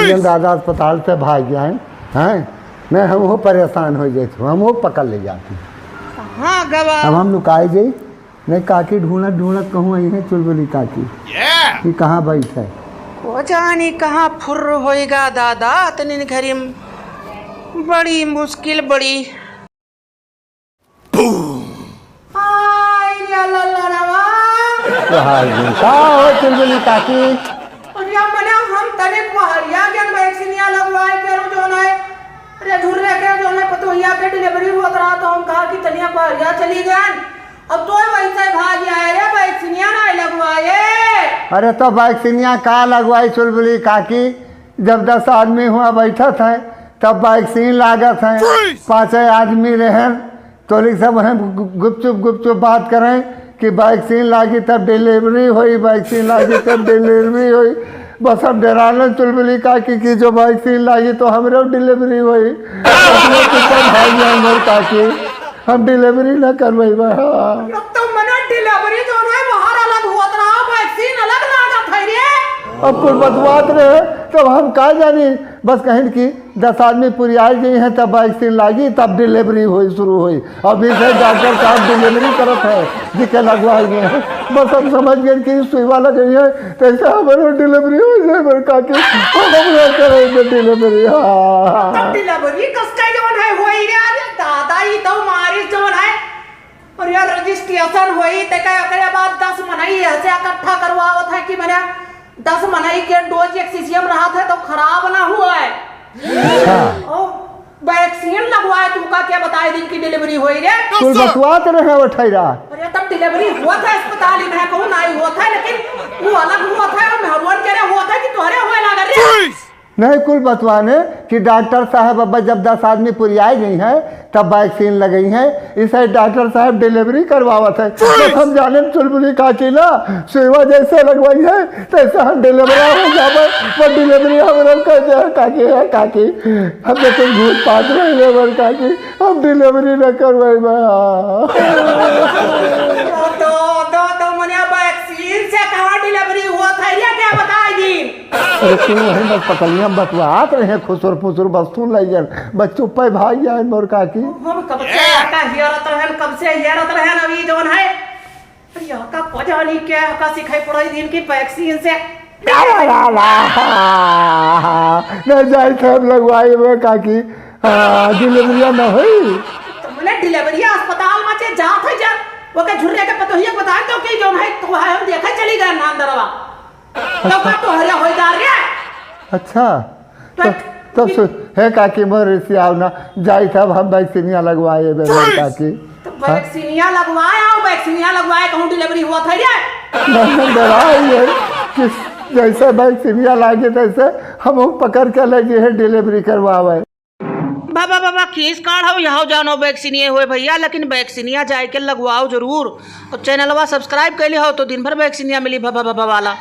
Guardian दादा अस्पताल से भाग गया हैं नहीं हम वो परेशान हो जाए हम वो पकड़ ले जाती हाँ गवा अब हम लुकाए जाई नहीं काकी ढूंढत ढूंढत कहूँ आई है चुलबुली काकी कि कहाँ बैठ है वो जानी कहाँ फुर होएगा दादा तनिन घरी बड़ी मुश्किल बड़ी हो चुलबुली काकी हम तनिक महरिया के वैक्सीनिया लगवाए के जो है अरे झुर्रे के जो है पतोहिया के डिलीवरी होत रहा तो हम कहा कि तनिया महरिया चली गए अब तो वैसे भाग आए रे वैक्सीनिया नहीं लगवाए। अरे तो वैक्सीनिया का लगवाई चुलबुली काकी जब 10 आदमी हुआ बैठत है तब वैक्सीन लागत है 5 आदमी रहे तो सब हम गुपचुप बात करें कि वैक्सीन लागी तब डिलीवरी हुई वैक्सीन लागी तब डिलीवरी हुई बस हम डराना चुलबुली काकी की जो वैक्सीन लागी तो हमरे डिलीवरी हुई काकी हम डिलीवरी न करवाई तो मना डिलीवरी जो है बाहर अलग होत रहा वैक्सीन अलग लागत है रे अब कुछ बतवात रहे तब हम का जानी बस कहीं की 10 आदमी पूरी आ गई हैं तब वैक्सीन लागी तब डिलीवरी हुई शुरू हुई अभी से डॉक्टर साहब डिलीवरी करत है जिके लगवाए गए हैं बस हम समझ गए कि सुईवा लग गई है तो ऐसे हमारे डिलीवरी हो जाए मेरे काकी हम करेंगे डिलीवरी डिलीवरी कसका जवन है होई रे दादा ही तो मारी जवन है और यार रजिस्ट्रेशन होई ते का एकरे बाद 10 मनई ऐसे इकट्ठा करवावत है कि मैंने 10 मनई के डोज एक सीसीएम रहा था तो खराब ना हुआ है वैक्सीन लगवाए तू का क्या बताए दिन की डिलीवरी हुई रे कुल बतवात रहे वो ठहरा अरे तब डिलीवरी हुआ था अस्पताल में कहूं नहीं हुआ था लेकिन वो अलग हुआ था और मेहरबान कह रहे हुआ था कि तोहरे हुए लगा रे नहीं कुल बतवाने कि डॉक्टर साहब अब जब 10 आदमी पूरी आई गई हैं तब वैक्सीन लगई है इसे डॉक्टर साहब डिलीवरी करवावत है तो हम जाने चुलबुली काकी ना सेवा जैसे लगवाई है तैसे हम डिलीवरी हो जावे वो डिलीवरी हम काकी है काकी हम तो कुछ घूस पात रहे हैं काकी हम डिलीवरी न करवाई तो मने वैक्सीन से कहां डिलीवरी हुआ था ये क्या बताएगी अरे तू वही बस पकड़िया बतवात रहे खुसुर फुसुर बस्तू लइजन बच्चों पे भाग जाए मोर काकी हम कब से आका हियरत रहन कब से हियरत रहन अभी जोन है यह का पजानी के का सिखाई पड़ाई दिन की वैक्सीन से न जाए सब लगवाए में काकी डिलीवरी न हुई तो मैंने डिलीवरी अस्पताल में से जात है जा वो के झुर्रे के पतोहिया बताए तो कि जोन है तो हम देखा चली गए ना अंदरवा तो का तो हरिया हो जा रे अच्छा तो है काकी मोर से आवना जाई तब हम वैक्सीनिया लगवाए बेरे काकी तो वैक्सीनिया लगवाए आओ वैक्सीनिया लगवाए कहूं डिलीवरी हुआ था रे नहीं डराई है कि जैसे वैक्सीनिया लागे तैसे हम पकड़ के लगे है डिलीवरी करवावे बाबा खींच काढ़ हो यहाँ जानो वैक्सीनिया हुए भैया लेकिन वैक्सीनिया जाए के लगवाओ जरूर और चैनलवा सब्सक्राइब कर लिया हो तो दिन भर वैक्सीनिया मिली भा वाला।